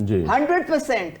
100%।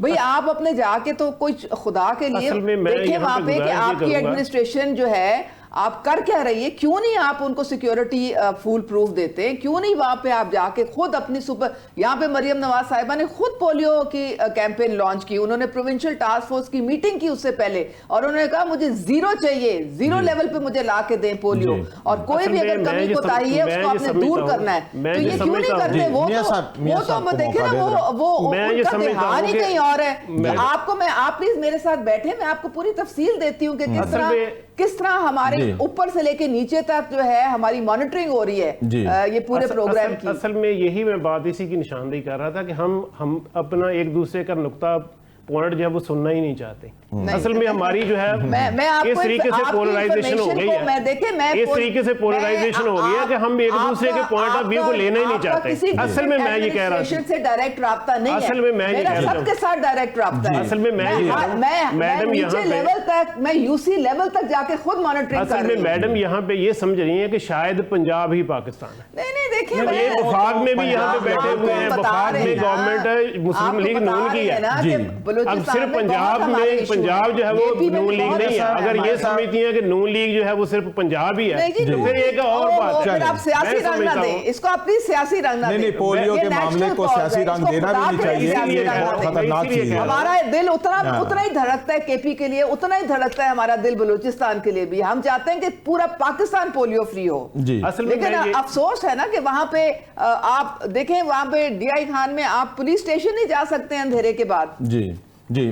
بھئی آپ اپنے جا کے تو کوئی خدا کے لیے دیکھیں وہاں پہ کہ آپ کی ایڈمنسٹریشن جو ہے آپ کر کیا رہی ہے, کیوں نہیں آپ ان کو سیکیورٹی فول پروف دیتے ہیں, کیوں نہیں وہاں پہ آپ جا کے خود اپنی یہاں پہ مریم نواز صاحبہ نے خود پولیو کی کیمپین لانچ کی, انہوں نے پروونشل ٹاسک فورس کی میٹنگ کی اس سے پہلے, اور انہوں نے کہا مجھے زیرو چاہیے, زیرو لیول پہ مجھے لا کے دیں پولیو, اور کوئی بھی اگر کمی کوتاہی ہے اس کو آپ نے دور کرنا ہے, تو یہ کیوں نہیں کرتے؟ وہ تو دیکھیں نا, وہ ان کا دھیان ہی کہیں اور ہے. آپ کو آپ پلیز میرے ساتھ بیٹھے, میں آپ کو پوری تفصیل دیتی ہوں کہ کس طرح ہمارے اوپر سے لے کے نیچے تک جو ہے ہماری مانیٹرنگ ہو رہی ہے یہ پورے پروگرام کی. اصل میں یہی میں بات اسی کی نشاندہی کر رہا تھا کہ ہم اپنا ایک دوسرے کا نقطہ پوائنٹ جو ہے وہ سننا ہی نہیں چاہتے. اصل میں ہماری جو ہے اس طریقے سے پولرائزیشن ہو گئی ہے, اس طریقے سے پولرائزیشن ہو گئی ہے کہ ہم ایک دوسرے کے پوائنٹ آف ویو کو لینا ہی نہیں چاہتے. اصل میں میں یہ کہہ رہا ہوں, سے ڈائریکٹ رابطہ نہیں ہے, اصل میں میں یہ کہہ رہا ہوں, سب کے ساتھ ڈائریکٹ رابطہ ہے. اصل میں میڈم نیچے لیول تک, میں یو سی لیول تک جا کے خود مانیٹرنگ کر رہی ہوں. اصل میں میڈم یہاں پہ یہ سمجھ رہی ہیں کہ شاید پنجاب ہی پاکستان ہے. نہیں دیکھیں, یہ وفاق میں بھی یہاں پہ بیٹھے ہوئے ہیں, وفاق میں گورنمنٹ مسلم لیگ نون کی ہے. اب صرف پنجاب جو ہے وہ نون لیگ نہیں ہے. اگر یہ سمجھتی ہیں کہ نون لیگ جو ہے وہ صرف پنجاب ہی ہے تو پھر ایک اور بات ہے. آپ سیاسی رنگ نہ دیں اس کو, اپنی سیاسی رنگ نہ دیں. نہیں, پولیو کے معاملے کو سیاسی رنگ دینا بھی نہیں چاہیے, یہ بہت خطرناک چیز ہے. ہمارا دل اتنا ہی دھڑکتا ہے کے پی کے لیے, اتنا ہی دھڑکتا ہے ہمارا دل بلوچستان کے لیے بھی. ہم چاہتے ہیں کہ پورا پاکستان پولیو فری ہو. لیکن افسوس ہے نا کہ وہاں پہ آپ دیکھیں, وہاں پہ ڈی آئی خان میں آپ پولیس اسٹیشن نہیں جا سکتے ہیں اندھیرے کے بعد. جی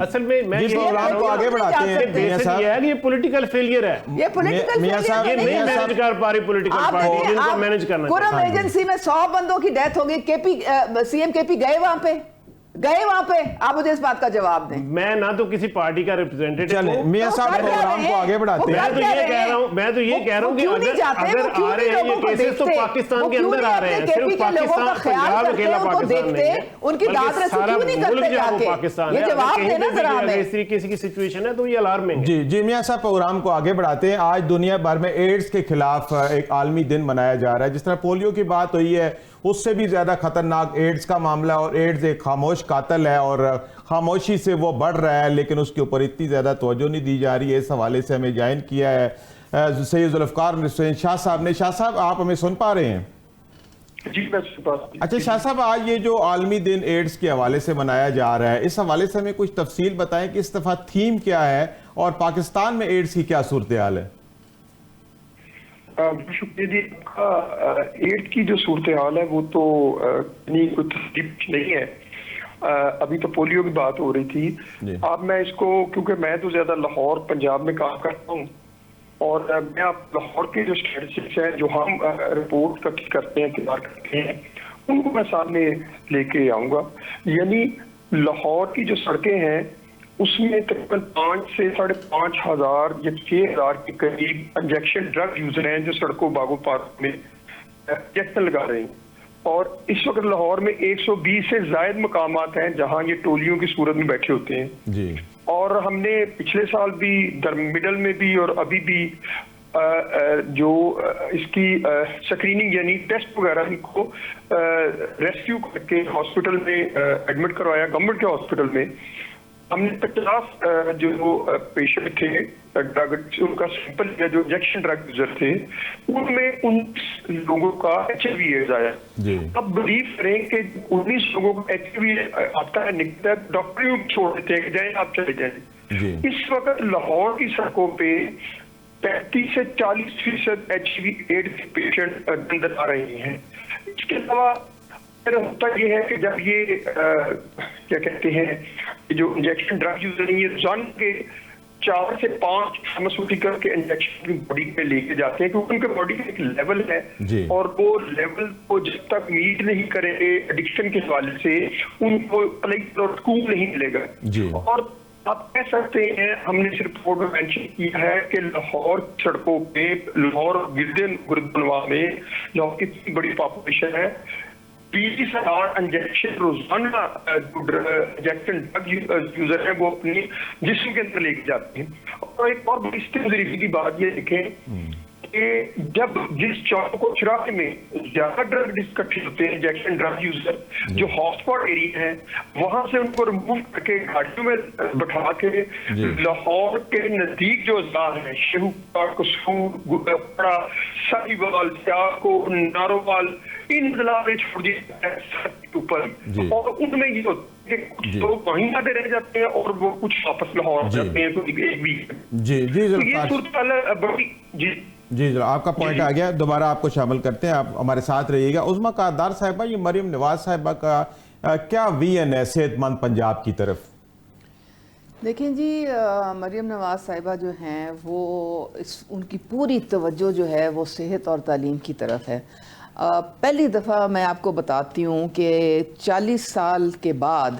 اصل میں پروگرام کو آگے بڑھاتے ہیں. بیسک یہ ہے کہ یہ پولیٹیکل فیلئر ہے, یہ پولیٹیکل یہ نہیں مینج کر پا رہی پولیٹیکل پارٹی جن کو مینج کرنا. قرم ایجنسی میں 100 بندوں کی ڈیتھ ہو گئی, سی ایم کے پی گئے وہاں پہ, آپ مجھے اس بات کا جواب دیں. میں نہ تو کسی پارٹی کا ریپرزینٹیٹو ہوں. میاں صاحب پروگرام کو آگے بڑھاتے ہیں. میں تو یہ کہہ رہا ہوں کہ اگر آ رہے ہیں یہ کیسز تو پاکستان کے اندر آ رہے ہیں, صرف پاکستان پنجاب اکیلا پاکستان نہیں ہے, بلکہ سارا ملک جو ہے وہ پاکستان ہے. اگر اس طریقے کی سچویشن ہے تو یہ الارمنگ ہے. جی میاں صاحب پروگرام کو آگے بڑھاتے ہیں. آج دنیا بھر میں ایڈز کے خلاف ایک عالمی دن منایا جا رہا ہے. جس طرح پولیو کی بات ہوئی ہے, اس سے بھی زیادہ خطرناک ایڈز کا معاملہ, اور ایڈز ایک خاموش قاتل ہے اور خاموشی سے وہ بڑھ رہا ہے, لیکن اس کے اوپر اتنی زیادہ توجہ نہیں دی جا رہی ہے. اس حوالے سے ہمیں جوائن کیا ہے سید ذوالفقار حسین شاہ صاحب نے. شاہ صاحب آپ ہمیں سن پا رہے ہیں؟ جی میں سن پا رہا ہوں. اچھا شاہ صاحب, آج یہ جو عالمی دن ایڈز کے حوالے سے منایا جا رہا ہے, اس حوالے سے ہمیں کچھ تفصیل بتائیں کہ اس دفعہ تھیم کیا ہے اور پاکستان میں ایڈز کی کیا صورتحال ہے؟ شکریہ جی. ایڈز کی جو صورتحال ہے وہ تو کوئی تصدیق نہیں ہے. ابھی تو پولیو کی بات ہو رہی تھی. اب میں اس کو, کیونکہ میں تو زیادہ لاہور پنجاب میں کام کرتا ہوں, اور میں اب لاہور کے جو اسٹیٹسٹکس ہیں جو ہم رپورٹ کرتے ہیں, تیار کرتے ہیں, ان کو میں سامنے لے کے آؤں گا. یعنی لاہور کی جو سڑکیں ہیں اس میں تقریباً 5 سے 5.5 ہزار یا 6 ہزار کے قریب انجیکشن ڈرگ یوزر ہیں جو سڑکوں باغوں پارک میں انجیکشن لگا رہے ہیں. اور اس وقت لاہور میں 120 سے زائد مقامات ہیں جہاں یہ ٹولیوں کی صورت میں بیٹھے ہوتے ہیں. اور ہم نے پچھلے سال بھی مڈل میں بھی اور ابھی بھی جو اس کی سکریننگ یعنی ٹیسٹ وغیرہ کو ریسکیو کر کے ہاسپٹل میں ایڈمٹ کروایا, گورنمنٹ کے ہاسپٹل میں. ہم نے 50 جو پیشنٹ تھے ڈرگ, ان کا سیمپل لیا جو انجیکشن ڈرگ یوزر تھے, ان میں 19 لوگوں کا HIV ایڈز آیا. اب بلیو کریں کہ 19 لوگوں کا HIV آتا ہے, نکلتا ہے, ڈاکٹر چھوڑ دیتے ہیں کہ جائیں آپ چلے جائیں. اس وقت لاہور کی سڑکوں پہ 35 سے 40% HIV ایڈز پیشنٹ اندر آ رہے ہیں. اس کے علاوہ ہوتا یہ ہے کہ جب یہ کیا کہتے ہیں جو انجیکشن ڈرگ یوزر ہیں, یہ روزانہ کے 4 سے 5 فارماسیوٹیکل کے انجیکشن باڈی پہ لے کے جاتے ہیں, کیونکہ ان کے باڈی کا ایک لیول ہے, اور وہ لیول کو جب تک میٹ نہیں کریں گے ایڈکشن کے حوالے سے ان کو سکون نہیں ملے گا. اور آپ کہہ سکتے ہیں, ہم نے اس رپورٹ میں مینشن کیا ہے کہ لاہور سڑکوں پہ, لاہور گردنوا میں لاہور کی اتنی بڑی پاپولیشن ہے, 20,000 انجیکشن روزانہ انجیکشن ڈرگ یوزر ہیں وہ اپنی جسم کے اندر لے کے جاتے ہیں. اور ایک اور بڑی ظریفی کی بات یہ دیکھیں کہ جب جس چوک کو چراغ میں زیادہ ڈرگ اکٹھے ہوتے ہیں انجیکشن ڈرگ یوزر جو ہاٹ اسپاٹ ایریا ہے وہاں سے ان کو ریموو کر کے گاڑیوں میں بٹھا کے لاہور کے نزدیک جو اضلاع ہیں شیخو پارک قصور گڑا ساہیوال سیالکوٹ نارووال ان اضلاع میں چھوڑ دیا اوپر اور ان میں یہ لوگ وہیں آتے رہ جاتے ہیں اور وہ کچھ واپس لاہور جاتے ہیں تو ایک بھی جی جی یہ صورتحال بڑی جی جی آپ کا پوائنٹ آ گیا، دوبارہ آپ کو شامل کرتے ہیں، آپ ہمارے ساتھ رہیے گا۔ عظمیٰ کاردار صاحبہ، یہ مریم نواز صاحبہ کا کیا ویژن ہے صحت مند پنجاب کی طرف؟ دیکھیں جی، مریم نواز صاحبہ جو ہیں وہ ان کی پوری توجہ جو ہے وہ صحت اور تعلیم کی طرف ہے۔ پہلی دفعہ میں آپ کو بتاتی ہوں کہ 40 سال کے بعد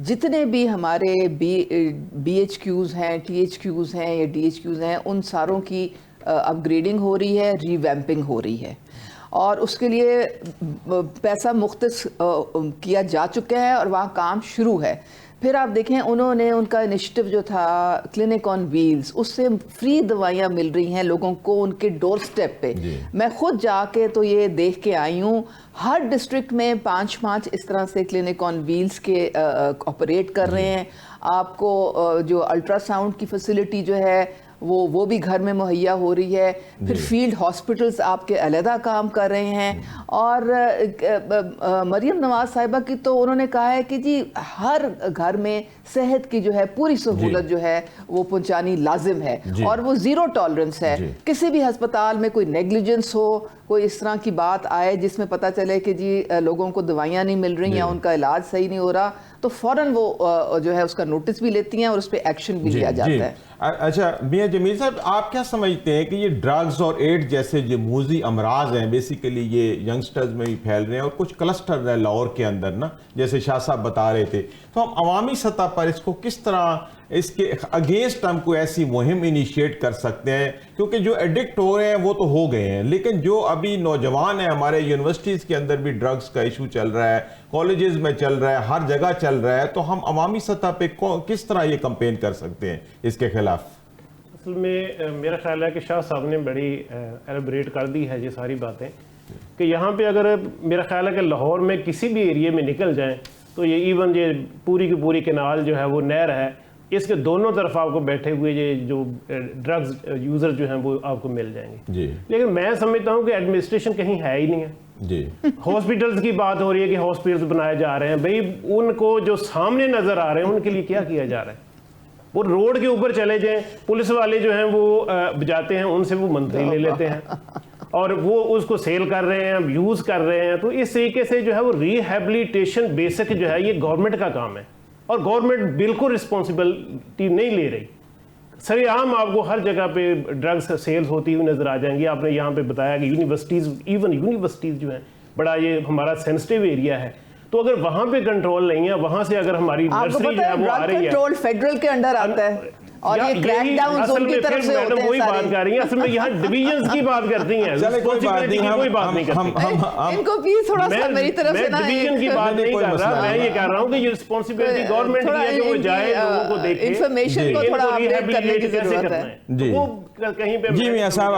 جتنے بھی ہمارے بی ایچ کیوز ہیں، ٹی ایچ کیوز ہیں یا ڈی ایچ کیوز ہیں، ان ساروں کی اپ گریڈنگ ہو رہی ہے، ری ویمپنگ ہو رہی ہے، اور اس کے لیے پیسہ مختص کیا جا چکا ہے اور وہاں کام شروع ہے۔ پھر آپ دیکھیں انہوں نے ان کا انیشیٹو جو تھا کلینک آن ویلز، اس سے فری دوائیاں مل رہی ہیں لوگوں کو ان کے ڈور سٹیپ پہ۔ میں خود جا کے تو یہ دیکھ کے آئی ہوں، ہر ڈسٹرکٹ میں 5 اس طرح سے کلینک آن ویلز کے آپریٹ کر رہے ہیں۔ آپ کو جو الٹرا ساؤنڈ کی فیسلٹی جو ہے وہ بھی گھر میں مہیا ہو رہی ہے۔ پھر فیلڈ ہاسپٹلز آپ کے علیحدہ کام کر رہے ہیں، اور مریم نواز صاحبہ کی تو انہوں نے کہا ہے کہ جی ہر گھر میں صحت کی جو ہے پوری سہولت جو ہے وہ پہنچانی لازم ہے، اور وہ زیرو ٹالرنس ہے۔ کسی بھی ہسپتال میں کوئی نیگلیجنس ہو، کوئی اس طرح کی بات آئے جس میں پتہ چلے کہ جی لوگوں کو دوائیاں نہیں مل رہی ہیں، ان کا علاج صحیح نہیں ہو رہا، تو فوراً وہ جو ہے اس کا نوٹس بھی لیتی ہیں اور اس پہ ایکشن بھی لیا جاتا ہے۔ اچھا میاں جمیل صاحب، آپ کیا سمجھتے ہیں کہ یہ ڈرگز اور ایڈ جیسے جو موذی امراض ہیں بیسیکلی یہ ینگسٹرز میں بھی پھیل رہے ہیں اور کچھ کلسٹر ہیں لاہور کے اندر نا، جیسے شاہ صاحب بتا رہے تھے، تو ہم عوامی سطح پر اس کو کس طرح اس کے اگینسٹ ہم کوئی ایسی مہم انیشیٹ کر سکتے ہیں؟ کیونکہ جو ایڈکٹ ہو رہے ہیں وہ تو ہو گئے ہیں، لیکن جو ابھی نوجوان ہیں ہمارے یونیورسٹیز کے اندر بھی ڈرگز کا ایشو چل رہا ہے، کالجز میں چل رہا ہے، ہر جگہ چل رہا ہے، تو ہم عوامی سطح پہ کس طرح یہ کمپین کر سکتے ہیں اس کے خلاف؟ اصل میں میرا خیال ہے کہ شاہ صاحب نے بڑی ایلیبریٹ کر دی ہے یہ ساری باتیں، کہ یہاں پہ اگر میرا خیال ہے کہ لاہور میں کسی بھی ایریے میں نکل جائیں تو یہ ایون یہ پوری کی پوری کنال جو ہے وہ نہر ہے، اس کے دونوں طرف آپ کو بیٹھے ہوئے یہ جو ڈرگز یوزر جو ہیں وہ آپ کو مل جائیں گے۔ لیکن میں سمجھتا ہوں کہ ایڈمنسٹریشن کہیں ہے ہی نہیں ہے۔ ہاسپٹلز کی بات ہو رہی ہے کہ ہاسپٹلز بنائے جا رہے ہیں، بھئی ان کو جو سامنے نظر آ رہے ہیں ان کے لیے کیا کیا جا رہا ہے؟ وہ روڈ کے اوپر چلے جائیں، پولیس والے جو ہیں وہ بجاتے ہیں، ان سے وہ منتری لے لیتے ہیں اور وہ اس کو سیل کر رہے ہیں، یوز کر رہے ہیں۔ تو اس طریقے سے جو ہے وہ ریہیبلیٹیشن بیسک جو ہے یہ گورنمنٹ کا کام ہے، اور گورنمنٹ بالکل رسپانسبلٹی نہیں لے رہی۔ سر عام آپ کو ہر جگہ پہ ڈرگز سیلز ہوتی ہوئی نظر آ جائیں گی۔ آپ نے یہاں پہ بتایا کہ یونیورسٹیز، ایون یونیورسٹیز جو ہیں بڑا یہ ہمارا سینسٹیو ایریا ہے، تو اگر وہاں پہ کنٹرول نہیں ہے، وہاں سے اگر ہماری نرسری جو ہے وہ آ رہی ہے، کنٹرول فیڈرل کے انڈر آتا ہے اور یہ کریک ڈاؤنز ان کی طرف سے ہوتے ہیں۔ وہی بات کر رہی ہیں، اصل میں یہاں ڈویژنز کی بات کرتی ہیں، رسپانسبلٹی کی کوئی بات نہیں کرتی۔ ان کو پلیز تھوڑا سا میری طرف سے نا، میں ڈویژن کی بات نہیں کر رہا، میں یہ کہہ رہا ہوں کہ یہ رسپانسبلٹی گورنمنٹ کی ہے کہ وہ جائے لوگوں کو دیکھے، انفارمیشن کو تھوڑا اپڈیٹ کرنے کی ضرورت ہے۔ جی میاں صاحب،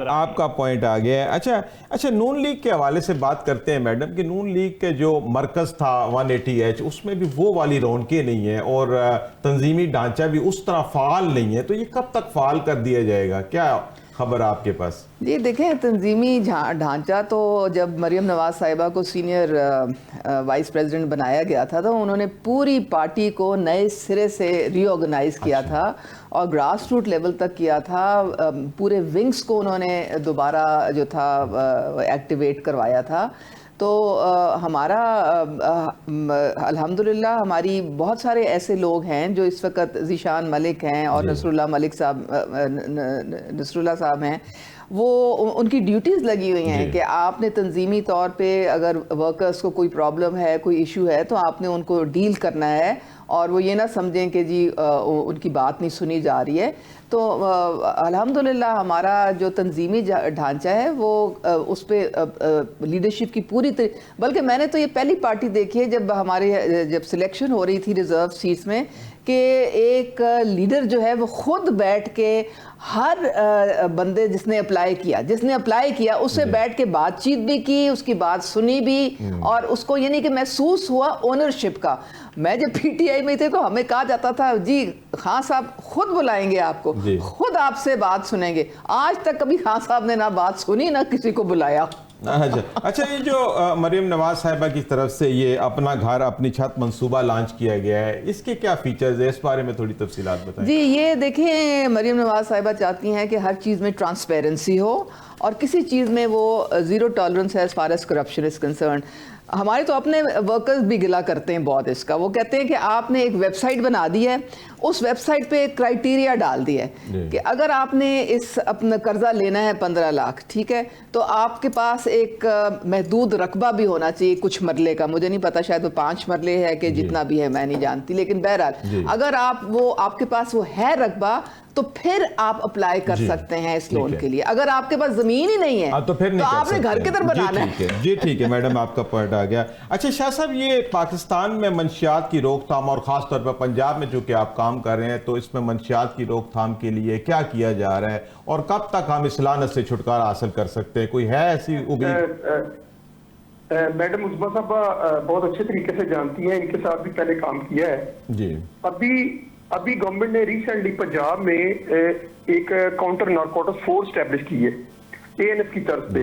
آپ کا پوائنٹ آ گیا ہے۔ اچھا نون لیگ کے حوالے سے بات کرتے ہیں میڈم، کہ نون لیگ کے جو مرکز تھا 180H، اس میں بھی وہ والی رونقیں نہیں ہیں اور تنظیمی ڈھانچہ بھی اس طرح فعال نہیں ہے، تو یہ کب تک فعال کر دیا جائے گا؟ کیا خبر آپ کے پاس؟ جی دیکھیں، تنظیمی ڈھانچہ تو جب مریم نواز صاحبہ کو سینئر وائس پریزیڈنٹ بنایا گیا تھا تو انہوں نے پوری پارٹی کو نئے سرے سے ری آرگنائز کیا تھا اور گراس روٹ لیول تک کیا تھا۔ پورے ونگز کو انہوں نے دوبارہ جو تھا ایکٹیویٹ کروایا تھا۔ تو ہمارا الحمدللہ ہماری بہت سارے ایسے لوگ ہیں جو اس وقت ذیشان ملک ہیں اور نصر اللہ صاحب ہیں، وہ ان کی ڈیوٹیز لگی ہوئی ہیں کہ آپ نے تنظیمی طور پہ اگر ورکرز کو کوئی پرابلم ہے، کوئی ایشو ہے، تو آپ نے ان کو ڈیل کرنا ہے، اور وہ یہ نہ سمجھیں کہ جی ان کی بات نہیں سنی جا رہی ہے۔ تو الحمدللہ ہمارا جو تنظیمی ڈھانچہ ہے وہ اس پہ لیڈرشپ کی پوری بلکہ میں نے تو یہ پہلی پارٹی دیکھی ہے جب سلیکشن ہو رہی تھی ریزرو سیٹس میں، کہ ایک لیڈر جو ہے وہ خود بیٹھ کے ہر بندے جس نے اپلائی کیا اس سے بیٹھ کے بات چیت بھی کی, اس کی بات سنی بھی, اور اس کو یعنی کہ محسوس ہوا اونرشپ کا. میں جب پی ٹی آئی میں تھے تو ہمیں کہا جاتا تھا جی خان صاحب خود بلائیں گے آپ کو, خود آپ سے بات سنیں گے. آج تک کبھی خان صاحب نے نہ بات سنی نہ کسی کو بلایا. اچھا, یہ جو مریم نواز صاحبہ کی طرف سے یہ اپنا گھر اپنی چھت منصوبہ لانچ کیا گیا ہے, اس کے کیا فیچرز ہیں, اس بارے میں تھوڑی تفصیلات بتائیں. جی یہ دیکھیں, مریم نواز صاحبہ چاہتی ہیں کہ ہر چیز میں ٹرانسپیرنسی ہو اور کسی چیز میں وہ زیرو ٹالرنس ہے as far as corruption is concerned. ہمارے تو اپنے ورکرز بھی گلا کرتے ہیں بہت اس کا. وہ کہتے ہیں کہ آپ نے ایک ویب سائٹ بنا دی ہے, اس ویب سائٹ پہ ایک کرائٹیریا ڈال دی ہے کہ اگر آپ نے اس اپنا قرضہ لینا ہے 15 لاکھ, ٹھیک ہے, تو آپ کے پاس ایک محدود رقبہ بھی ہونا چاہیے کچھ مرلے کا. مجھے نہیں پتا, شاید وہ 5 مرلے ہے کہ جتنا بھی ہے, میں نہیں جانتی, لیکن بہرحال اگر آپ کے پاس وہ ہے رقبہ تو پھر آپ اپلائی کر سکتے ہیں اس لون کے لیے. اگر آپ کے پاس زمین ہی نہیں ہے تو آپ نے گھر کدھر بنانا ہے. جی ٹھیک ہے میڈم, آپ کا پوائنٹ آ گیا. اچھا شاہ صاحب, یہ پاکستان میں منشیات کی روک تھام اور خاص طور پر پنجاب میں جو کہ آپ کام کر رہے ہیں, تو اس میں منشیات کی روک تھام کے لیے کیا کیا جا رہا ہے اور کب تک ہم اس لعنت سے چھٹکارا حاصل کر سکتے ہیں؟ کوئی ہے ایسی امید؟ میڈم عظمیٰ صاحبہ بہت اچھے طریقے سے جانتی ہیں, ان کے ساتھ بھی پہلے کام کیا ہے. جی ابھی گورنمنٹ نے ریسنٹلی پنجاب میں ایک کاؤنٹر نارکوٹکس فورس اسٹیبلش کی ہے ANF کی طرف پہ,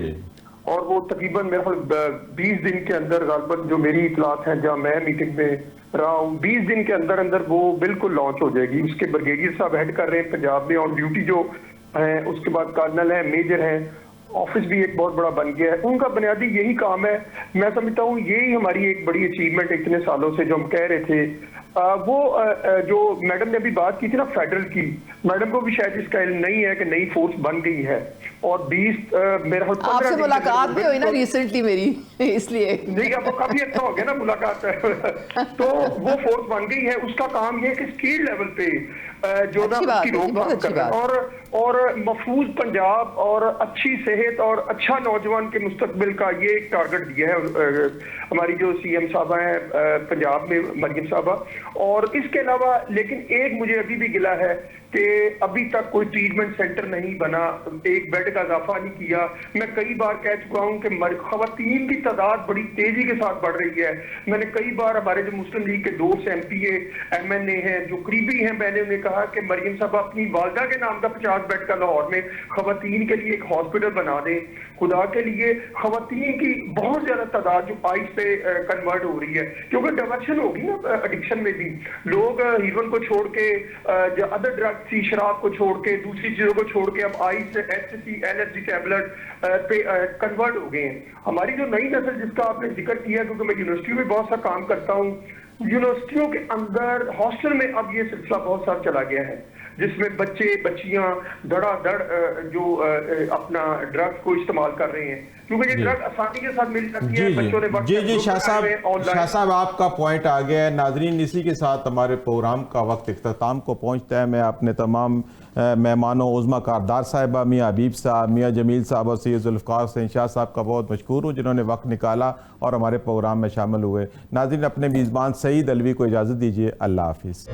اور وہ تقریباً میرے خیال 20 دن کے اندر, غالباً جو میری اطلاعات ہیں جہاں میں میٹنگ میں رہا ہوں, 20 دن کے اندر وہ بالکل لانچ ہو جائے گی. اس کے بریگیڈیئر صاحب ہیڈ کر رہے ہیں پنجاب میں, آن ڈیوٹی جو ہیں, اس کے بعد کرنل ہیں, میجر ہیں, آفس بھی ایک بہت بڑا بن گیا ہے. ان کا بنیادی یہی کام ہے. میں سمجھتا ہوں یہی ہماری ایک بڑی اچیومنٹ اتنے سالوں سے جو ہم کہہ رہے تھے. وہ جو میڈم نے ابھی بات کی تھی نا فیڈرل کی, میڈم کو بھی شاید اس کا علم نہیں ہے کہ نئی فورس بن گئی ہے, اور 20 میرا آپ سے ملاقات بھی ہوئی نا ریسنٹلی میری, اس لیے نہیں اب وہ کافی اچھا ہو گیا نا ملاقات. تو وہ فورس بن گئی ہے. اس کا کام یہ ہے کہ اسکیل لیول پہ جو نا اس کی روک تھام کرنا اور محفوظ پنجاب اور اچھی صحت اور اچھا نوجوان کے مستقبل کا یہ ایک ٹارگٹ دیا ہے ہماری جو CM صاحبہ ہیں پنجاب میں, مریم صاحبہ. اور اس کے علاوہ لیکن ایک مجھے ابھی بھی گلا ہے کہ ابھی تک کوئی ٹریٹمنٹ سینٹر نہیں بنا, ایک بیڈ کا اضافہ نہیں کیا. میں کئی بار کہہ چکا ہوں کہ خواتین کی تعداد بڑی تیزی کے ساتھ بڑھ رہی ہے. میں نے کئی بار ہمارے جو مسلم لیگ کے دوست MPA MNA ہیں جو قریبی ہیں, میں نے انہیں کہا کہ مریم صاحب اپنی والدہ کے نام کا 50 بیڈ کا لاہور میں خواتین کے لیے ایک ہاسپٹل بنا دیں. خدا کے لیے خواتین کی بہت زیادہ تعداد جو آئس پہ کنورٹ ہو رہی ہے, کیونکہ ڈائیورشن ہوگی نا ایڈکشن میں بھی. لوگ ہیروئن کو چھوڑ کے, جو ادر ڈرگ تھی, شراب کو چھوڑ کے, دوسری چیزوں کو چھوڑ کے اب آئس, ایکسٹسی, LSD ٹیبلٹ پہ کنورٹ ہو گئے ہیں. ہماری جو نئی نسل جس کا آپ نے ذکر کیا, کیونکہ میں یونیورسٹی میں بہت سا کام کرتا ہوں, یونیورسٹیوں کے اندر ہاسٹل میں اب یہ سلسلہ بہت سارا چلا گیا ہے, جس میں بچے بچیاں دھڑا دھڑ جو اپنا ڈرگ کو استعمال کر رہے ہیں, کیونکہ یہ ڈرگ آسانی کے ساتھ مل سکتی ہے. بچوں نے جی شاہ صاحب آپ کا پوائنٹ آ گیا ہے. ناظرین, اسی کے ساتھ ہمارے پروگرام کا وقت اختتام کو پہنچتا ہے. میں اپنے تمام مہمانوں عظمیٰ کاردار صاحبہ, میاں حبیب صاحب, میاں جمیل صاحب اور سید ذوالفقار حسین شاہ صاحب کا بہت مشکور ہوں جنہوں نے وقت نکالا اور ہمارے پروگرام میں شامل ہوئے. ناظرین, اپنے میزبان سعید علوی کو اجازت دیجیے. اللہ حافظ.